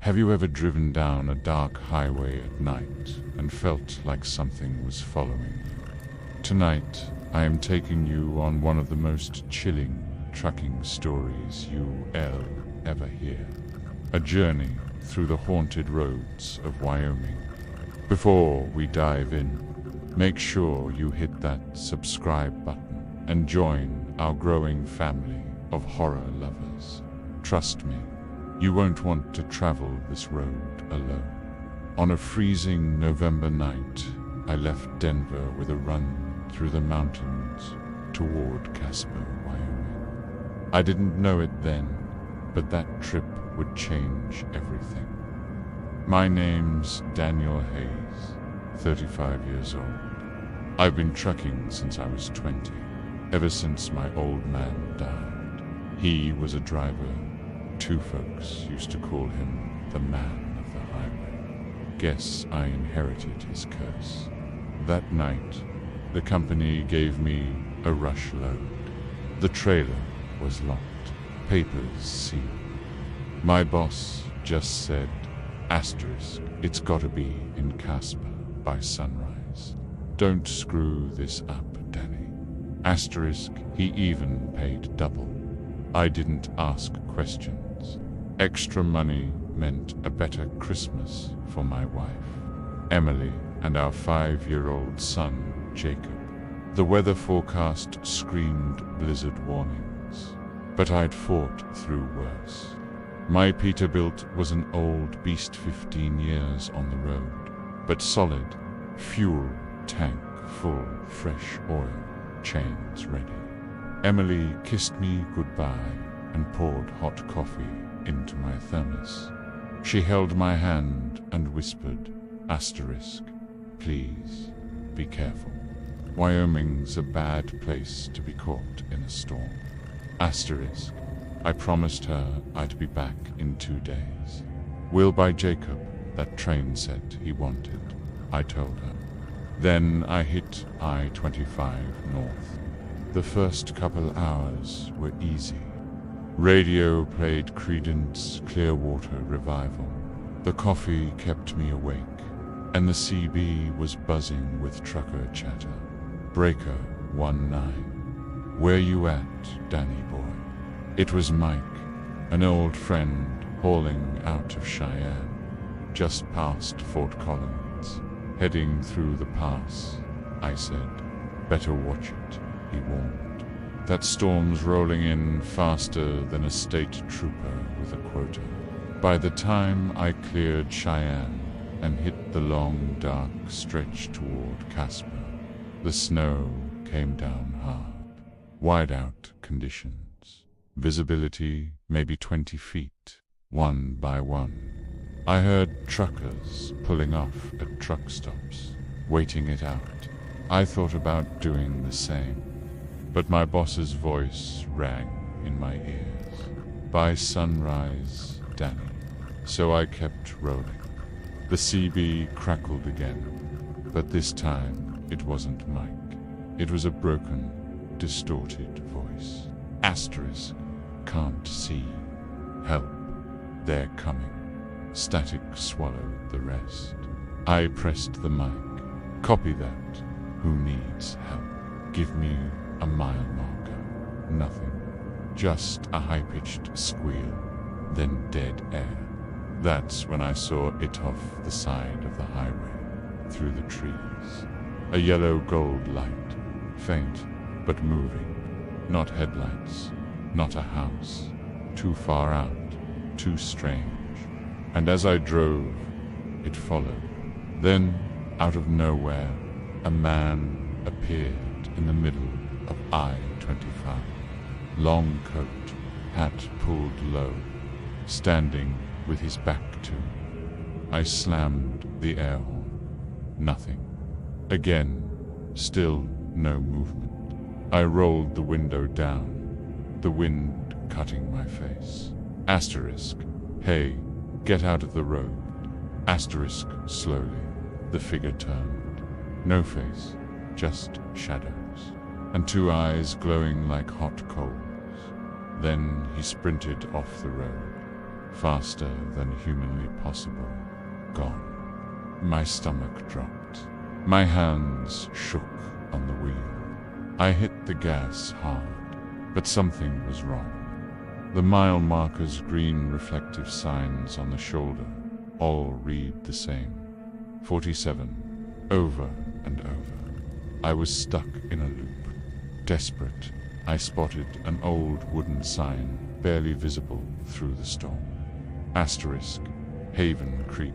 Have you ever driven down a dark highway at night and felt like something was following you? Tonight, I am taking you on one of the most chilling trucking stories you'll ever hear. A journey through the haunted roads of Wyoming. Before we dive in, make sure you hit that subscribe button and join our growing family of horror lovers. Trust me, you won't want to travel this road alone. On a freezing November night, I left Denver with a run through the mountains toward Casper, Wyoming. I didn't know it then, but that trip would change everything. My name's Daniel Hayes, 35 years old. I've been trucking since I was 20, ever since my old man died. He was a driver. Two folks used to call him the man of the highway. Guess I inherited his curse. That night, the company gave me a rush load. The trailer was locked, papers sealed. My boss just said, "It's gotta be in Casper by sunrise. Don't screw this up, Danny." He even paid double. I didn't ask questions. Extra money meant a better Christmas for my wife, Emily, and our 5-year-old son, Jacob. The weather forecast screamed blizzard warnings, but I'd fought through worse. My Peterbilt was an old beast, 15 years on the road, but solid, fuel tank full, fresh oil, chains ready. Emily kissed me goodbye and poured hot coffee into my thermos. She held my hand and whispered, "Please, be careful. Wyoming's a bad place to be caught in a storm." I promised her I'd be back in 2 days. "We'll buy Jacob that train set he wanted," I told her. Then I hit I-25 north. The first couple hours were easy. Radio played Creedence Clearwater Revival. The coffee kept me awake, and the CB was buzzing with trucker chatter. Breaker 19. "Where you at, Danny boy?" It was Mike, an old friend hauling out of Cheyenne, just past Fort Collins, heading through the pass. I said, "Better watch it," he warned. "That storm's rolling in faster than a state trooper with a quota." By the time I cleared Cheyenne and hit the long, dark stretch toward Casper, the snow came down hard. Whiteout conditions. Visibility maybe 20 feet, one by one. I heard truckers pulling off at truck stops, waiting it out. I thought about doing the same, but my boss's voice rang in my ears. "By sunrise, Danny." So I kept rolling. The CB crackled again, but this time it wasn't Mike. It was a broken, distorted voice. "Can't see. Help. They're coming." Static swallowed the rest. I pressed the mic. "Copy that. Who needs help?" "Give me a mile marker." Nothing. Just a high-pitched squeal, then dead air. That's when I saw it off the side of the highway, through the trees. A yellow gold light, faint but moving. Not headlights, not a house. Too far out, too strange. And as I drove, it followed. Then, out of nowhere, a man appeared in the middle of I-25. Long coat, hat pulled low, standing with his back to me. I slammed the air horn. Nothing. Again, still no movement. I rolled the window down, the wind cutting my face. "Hey, get out of the road." Slowly, the figure turned. No face, just shadows, and 2 eyes glowing like hot coals. Then he sprinted off the road. faster than humanly possible, gone. My stomach dropped. My hands shook on the wheel. I hit the gas hard, but something was wrong. The mile marker's green reflective signs on the shoulder all read the same. 47, over and over. I was stuck in a loop. Desperate, I spotted an old wooden sign barely visible through the storm. Asterisk, Haven Creek,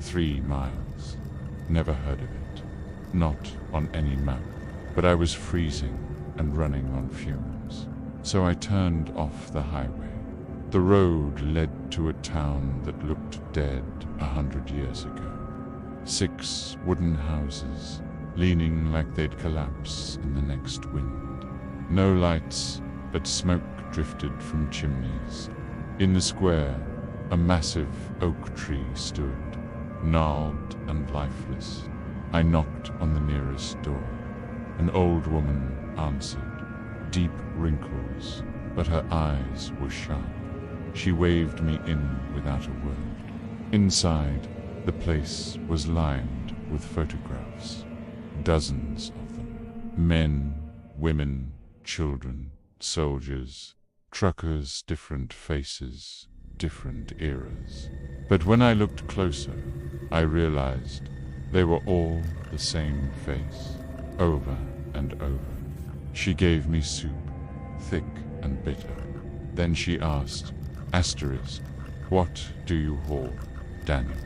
3 miles. Never heard of it. Not on any map, but I was freezing and running on fumes. So I turned off the highway. The road led to a town that looked dead 100 years ago. 6 wooden houses, leaning like they'd collapse in the next wind. No lights, but smoke drifted from chimneys. In the square, a massive oak tree stood, gnarled and lifeless. I knocked on the nearest door. An old woman answered. Deep wrinkles, but her eyes were sharp. She waved me in without a word. Inside, the place was lined with photographs. Dozens of them. Men, women, children, soldiers, truckers, different faces, different eras. But when I looked closer, I realized they were all the same face, over and over. She gave me soup, thick and bitter. Then she asked, asterisk, what do you hold, Daniel?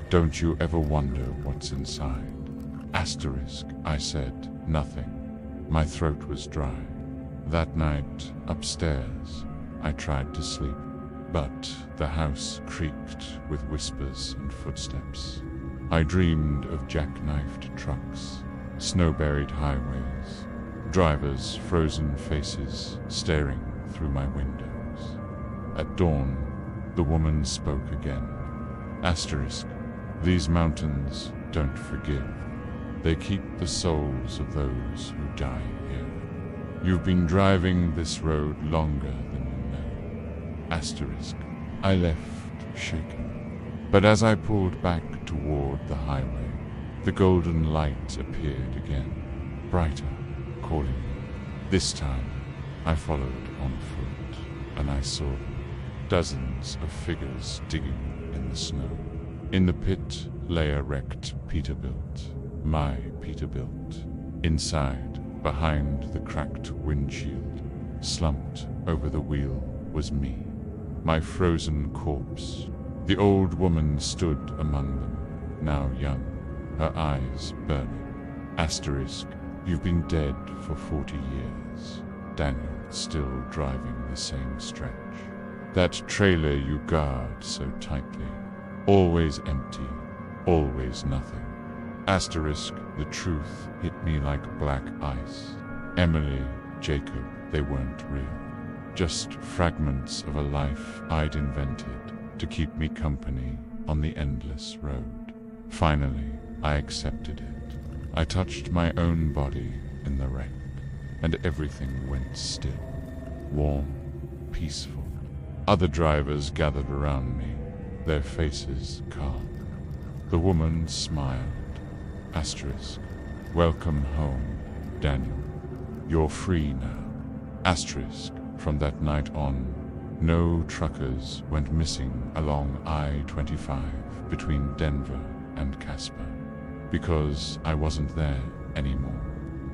Don't you ever wonder what's inside? Asterisk, I said, nothing. My throat was dry. That night, upstairs, I tried to sleep, but the house creaked with whispers and footsteps. I dreamed of jackknifed trucks, snow-buried highways, drivers' frozen faces staring through my windows. At dawn, the woman spoke again. Asterisk, these mountains don't forgive. They keep the souls of those who die here. You've been driving this road longer than you know. Asterisk, I left shaken. But as I pulled back toward the highway, the golden light appeared again, brighter, calling me. This time, I followed on foot, and I saw dozens of figures digging in the snow. In the pit lay a wrecked Peterbilt, my Peterbilt. Inside, behind the cracked windshield, slumped over the wheel, was me, my frozen corpse. The old woman stood among them, now young, her eyes burning. Asterisk, you've been dead for 40 years. Daniel still driving the same stretch. That trailer you guard so tightly, always empty, always nothing. Asterisk, the truth hit me like black ice. Emily, Jacob, they weren't real. Just fragments of a life I'd invented to keep me company on the endless road. Finally, I accepted it. I touched my own body in the wreck, and everything went still, warm, peaceful. Other drivers gathered around me, their faces calm. The woman smiled. Asterisk, welcome home, Daniel. You're free now. Asterisk, from that night on, no truckers went missing along I-25 between Denver and Casper, because I wasn't there anymore.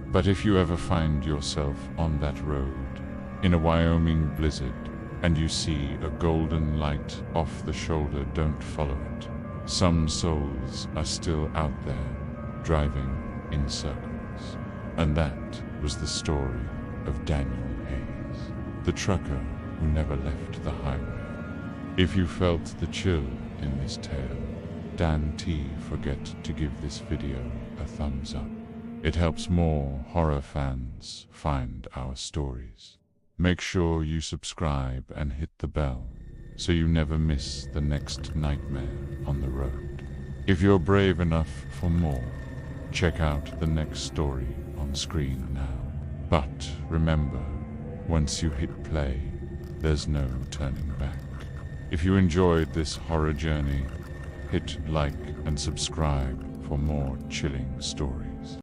But if you ever find yourself on that road, in a Wyoming blizzard, and you see a golden light off the shoulder, don't follow it. Some souls are still out there, driving in circles. And that was the story of Daniel Hayes, the trucker who never left the highway. If you felt the chill in this tale, Dan T, forget to give this video a thumbs up. It helps more horror fans find our stories. Make sure you subscribe and hit the bell so you never miss the next nightmare on the road. If you're brave enough for more, check out the next story on screen now. But remember, once you hit play, there's no turning back. If you enjoyed this horror journey, hit like and subscribe for more chilling stories.